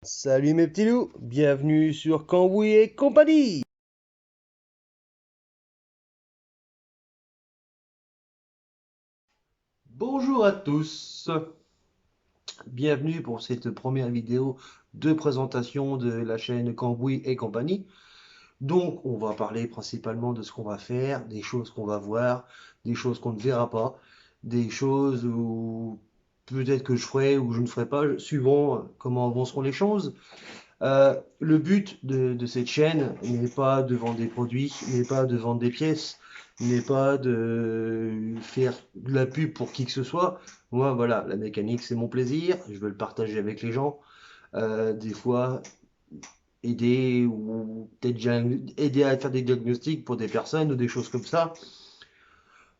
Salut mes petits loups, bienvenue sur Cambouis et compagnie. Bonjour à tous, bienvenue pour cette première vidéo de présentation de la chaîne Cambouis et compagnie. Donc on va parler principalement de ce qu'on va faire, des choses qu'on va voir, des choses qu'on ne verra pas, des choses où peut-être que je ferai ou je ne ferai pas, suivant comment avanceront les choses. Le but de cette chaîne n'est pas de vendre des produits, n'est pas de vendre des pièces, n'est pas de faire de la pub pour qui que ce soit. Moi, voilà, la mécanique, c'est mon plaisir. Je veux le partager avec les gens. Des fois, aider ou peut-être aider à faire des diagnostics pour des personnes ou des choses comme ça.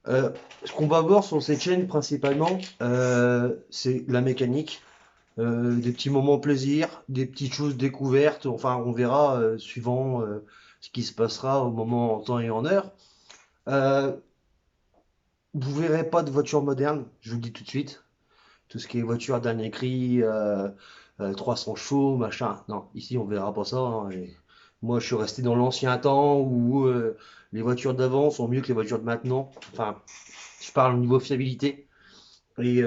Ce qu'on va voir sur cette chaîne principalement, c'est la mécanique. Des petits moments plaisir, des petites choses découvertes, enfin on verra suivant ce qui se passera au moment en temps et en heure. Euh, vous verrez pas de voiture moderne, je vous le dis tout de suite. Tout ce qui est voiture dernier cri, 300 chevaux, machin. Non, ici on verra pas ça, hein. Et moi je suis resté dans l'ancien temps où les voitures d'avant sont mieux que les voitures de maintenant. Enfin, je parle au niveau fiabilité et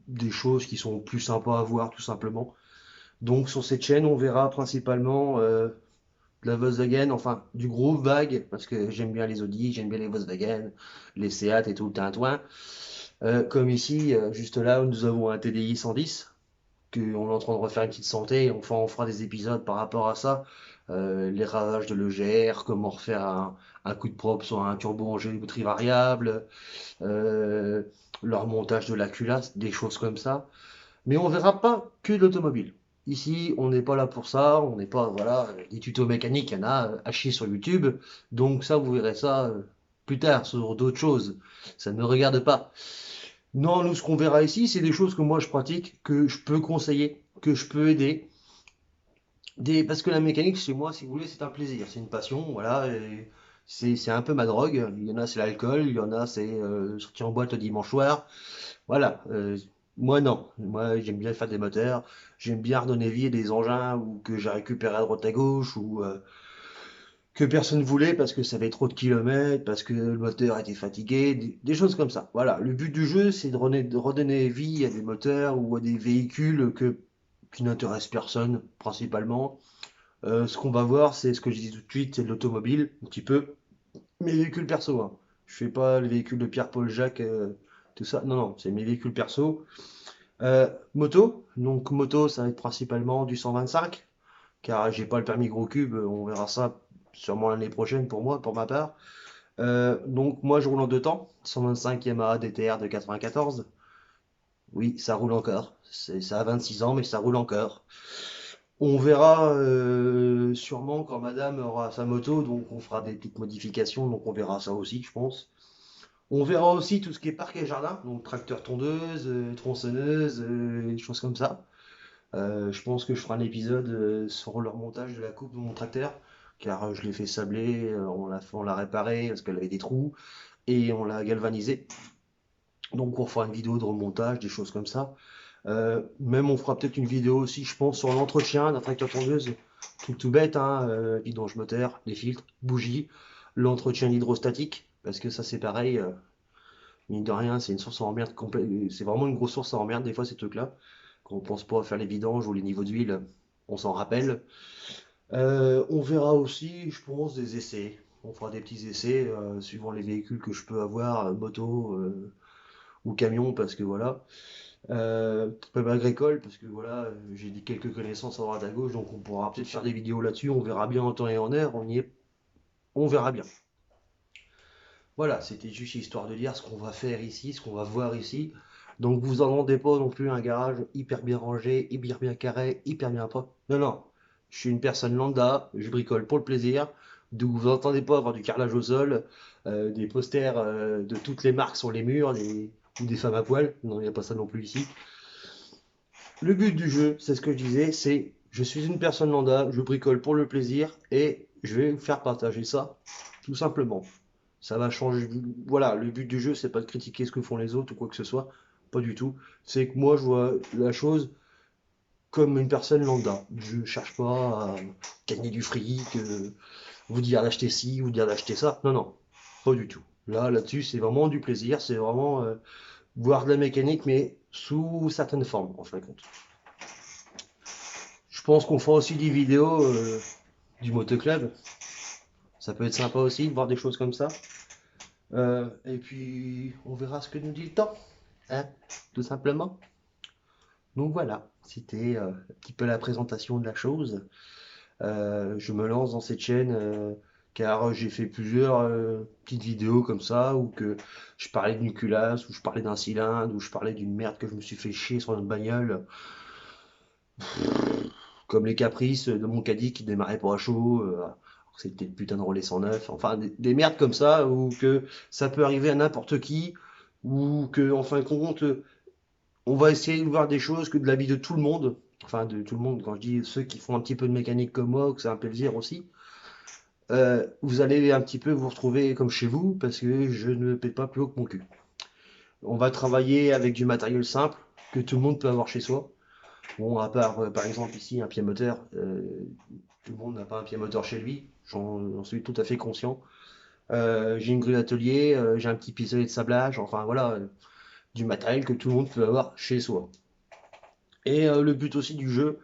des choses qui sont plus sympas à voir tout simplement. Donc sur cette chaîne, on verra principalement de la Volkswagen, enfin du gros vague, parce que j'aime bien les Audi, j'aime bien les Volkswagen, les Seat et tout le tintouin. Comme ici, juste là, où nous avons un TDI 110, qu'on est en train de refaire une petite santé, enfin on fera des épisodes par rapport à ça. Les ravages de l'EGR, comment refaire un coup de propre sur un turbo en géométrie variable, euh, le remontage de la culasse, des choses comme ça. Mais on verra pas que de l'automobile. Ici, on n'est pas là pour ça, on n'est pas, voilà, des tutos mécaniques, il y en a à chier sur YouTube. Donc ça, vous verrez ça plus tard, sur d'autres choses. Ça ne me regarde pas. Non, nous, ce qu'on verra ici, c'est des choses que moi je pratique, que je peux conseiller, que je peux aider. Parce que la mécanique, chez moi, si vous voulez, c'est un plaisir, c'est une passion, voilà. Et c'est un peu ma drogue. Il y en a, c'est l'alcool, il y en a, c'est sortir en boîte le dimanche soir. Voilà, moi non, moi j'aime bien faire des moteurs, j'aime bien redonner vie à des engins ou que j'ai récupéré à droite à gauche ou que personne voulait parce que ça fait trop de kilomètres, parce que le moteur était fatigué, des choses comme ça. Voilà, le but du jeu c'est de redonner vie à des moteurs ou à des véhicules qui n'intéressent personne principalement. Ce qu'on va voir c'est ce que je dis tout de suite, c'est de l'automobile, un petit peu, mes véhicules perso, hein. Je fais pas le véhicule de Pierre-Paul Jacques, tout ça, non, non, c'est mes véhicules perso. Moto, donc moto, ça va être principalement du 125, car j'ai pas le permis gros cube, on verra ça sûrement l'année prochaine pour moi, pour ma part. Donc moi je roule en deux temps, 125 Yamaha DTR de 94. Oui, ça roule encore. Ça a 26 ans, mais ça roule encore. On verra sûrement quand madame aura sa moto, donc on fera des petites modifications, donc on verra ça aussi, je pense. On verra aussi tout ce qui est parc et jardin, donc tracteur tondeuse, tronçonneuse, des choses comme ça. Je pense que je ferai un épisode sur le remontage de la coupe de mon tracteur, car je l'ai fait sabler, on l'a réparé parce qu'elle avait des trous, et on l'a galvanisé. Donc on fera une vidéo de remontage, des choses comme ça. Même on fera peut-être une vidéo aussi, je pense, sur l'entretien d'un tracteur tondeuse. Truc tout bête, hein, vidange moteur, les filtres, bougies, l'entretien hydrostatique, parce que ça c'est pareil, mine de rien, c'est une source à emmerde c'est vraiment une grosse source à emmerde des fois ces trucs-là. Quand on pense pas à faire les vidanges ou les niveaux d'huile, on s'en rappelle. On verra aussi, je pense, des essais. On fera des petits essais suivant les véhicules que je peux avoir, moto ou camion, parce que voilà. Même agricole, parce que voilà, j'ai dit quelques connaissances à droite à gauche, donc on pourra peut-être faire des vidéos là-dessus. On verra bien en temps et en heure. On verra bien. Voilà, c'était juste histoire de dire ce qu'on va faire ici, ce qu'on va voir ici. Donc vous en demandez pas non plus un garage hyper bien rangé, hyper bien carré, hyper bien propre. Non, non. Je suis une personne lambda, je bricole pour le plaisir. Donc vous n'entendez pas avoir du carrelage au sol, des posters de toutes les marques sur les murs, ou des femmes à poil. Non, il n'y a pas ça non plus ici. Le but du jeu, c'est ce que je disais, c'est je suis une personne lambda, je bricole pour le plaisir et je vais vous faire partager ça, tout simplement. Ça va changer. Voilà, le but du jeu, c'est pas de critiquer ce que font les autres ou quoi que ce soit. Pas du tout. C'est que moi, je vois la chose comme une personne lambda. Je cherche pas à gagner du fric, vous dire d'acheter ci, vous dire d'acheter ça. Non, non, pas du tout. Là-dessus, c'est vraiment du plaisir, c'est vraiment voir de la mécanique, mais sous certaines formes, en fin de compte. Je pense qu'on fera aussi des vidéos du motoclub. Ça peut être sympa aussi de voir des choses comme ça. Et puis, on verra ce que nous dit le temps, hein, tout simplement. Donc voilà, c'était un petit peu la présentation de la chose. Je me lance dans cette chaîne car j'ai fait plusieurs petites vidéos comme ça où que je parlais d'une culasse, où je parlais d'un cylindre, où je parlais d'une merde que je me suis fait chier sur une bagnole, comme les caprices de mon caddie qui démarrait pas à chaud. C'était le putain de relais 109, enfin des merdes comme ça où que ça peut arriver à n'importe qui, ou que en fin de compte on va essayer de voir des choses que de la vie de tout le monde, enfin de tout le monde, quand je dis ceux qui font un petit peu de mécanique comme moi, que c'est un plaisir aussi, vous allez un petit peu vous retrouver comme chez vous, parce que je ne pète pas plus haut que mon cul. On va travailler avec du matériel simple, que tout le monde peut avoir chez soi. Bon, à part par exemple ici un pied moteur, tout le monde n'a pas un pied moteur chez lui, j'en suis tout à fait conscient. J'ai une grue d'atelier, j'ai un petit pistolet de sablage, enfin voilà, du matériel que tout le monde peut avoir chez soi. Et le but aussi du jeu,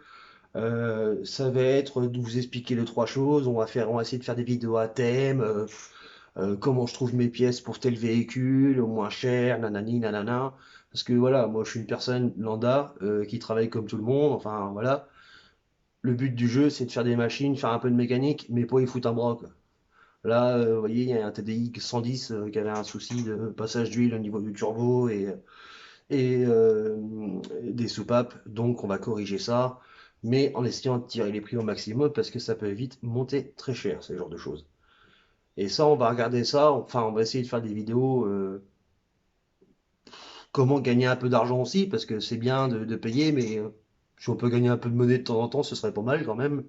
ça va être de vous expliquer les trois choses. On va essayer de faire des vidéos à thème, comment je trouve mes pièces pour tel véhicule, au moins cher, nanani, nanana. Parce que voilà, moi je suis une personne lambda qui travaille comme tout le monde. Enfin voilà, le but du jeu c'est de faire des machines, faire un peu de mécanique, mais pas y foutre un bras, quoi. Là, vous voyez, il y a un TDI 110 qui avait un souci de passage d'huile au niveau du turbo et des soupapes. Donc on va corriger ça, mais en essayant de tirer les prix au maximum parce que ça peut vite monter très cher, ce genre de choses. Et ça, on va regarder ça, enfin on va essayer de faire des vidéos comment gagner un peu d'argent aussi, parce que c'est bien de payer, mais si on peut gagner un peu de monnaie de temps en temps, ce serait pas mal quand même.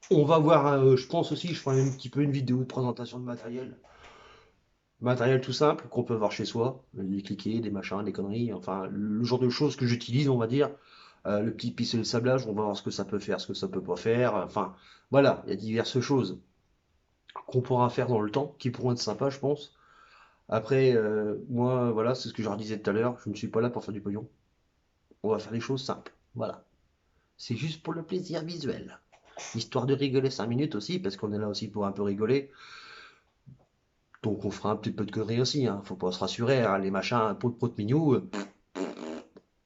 On va voir, je pense aussi, je ferai un petit peu une vidéo de présentation de matériel. Matériel tout simple qu'on peut voir chez soi, des cliquets, des machins, des conneries, enfin le genre de choses que j'utilise, on va dire. Le petit pistolet de sablage, on va voir ce que ça peut faire, ce que ça peut pas faire. Enfin voilà, il y a diverses choses qu'on pourra faire dans le temps, qui pourront être sympas, je pense. Après, moi, voilà, c'est ce que je leur disais tout à l'heure, je ne suis pas là pour faire du pognon. On va faire des choses simples. Voilà. C'est juste pour le plaisir visuel. Histoire de rigoler 5 minutes aussi, parce qu'on est là aussi pour un peu rigoler. Donc on fera un petit peu de conneries aussi, hein. Faut pas se rassurer, hein. Les machins, pot de mignou,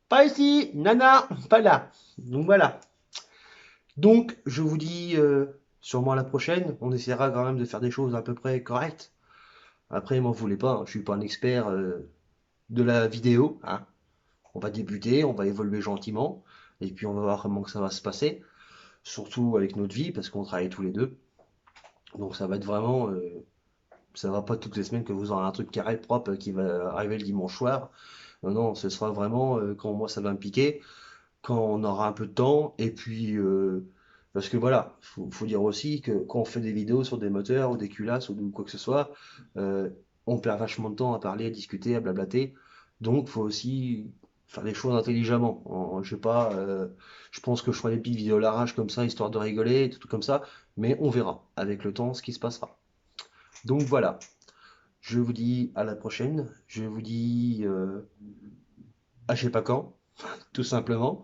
pas ici, nana, pas là. Donc voilà. Donc je vous dis sûrement à la prochaine. On essaiera quand même de faire des choses à peu près correctes. Après, m'en voulez pas, hein. Je suis pas un expert de la vidéo, hein. On va débuter, on va évoluer gentiment, et puis on va voir comment que ça va se passer. Surtout avec notre vie, parce qu'on travaille tous les deux. Donc ça va être vraiment, ça va pas toutes les semaines que vous aurez un truc carré propre qui va arriver le dimanche soir. Non, non, ce sera vraiment quand moi ça va me piquer, quand on aura un peu de temps, et puis parce que voilà, faut dire aussi que quand on fait des vidéos sur des moteurs ou des culasses ou quoi que ce soit, euh, on perd vachement de temps à parler, à discuter, à blablater. Donc faut aussi faire les choses intelligemment. Je sais pas, je pense que je ferai des petites vidéos à l'arrache comme ça, histoire de rigoler, tout comme ça, mais on verra avec le temps ce qui se passera. Donc voilà, je vous dis à la prochaine, je vous dis à je sais pas quand, tout simplement.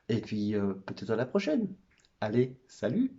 Et puis peut-être à la prochaine. Allez, salut!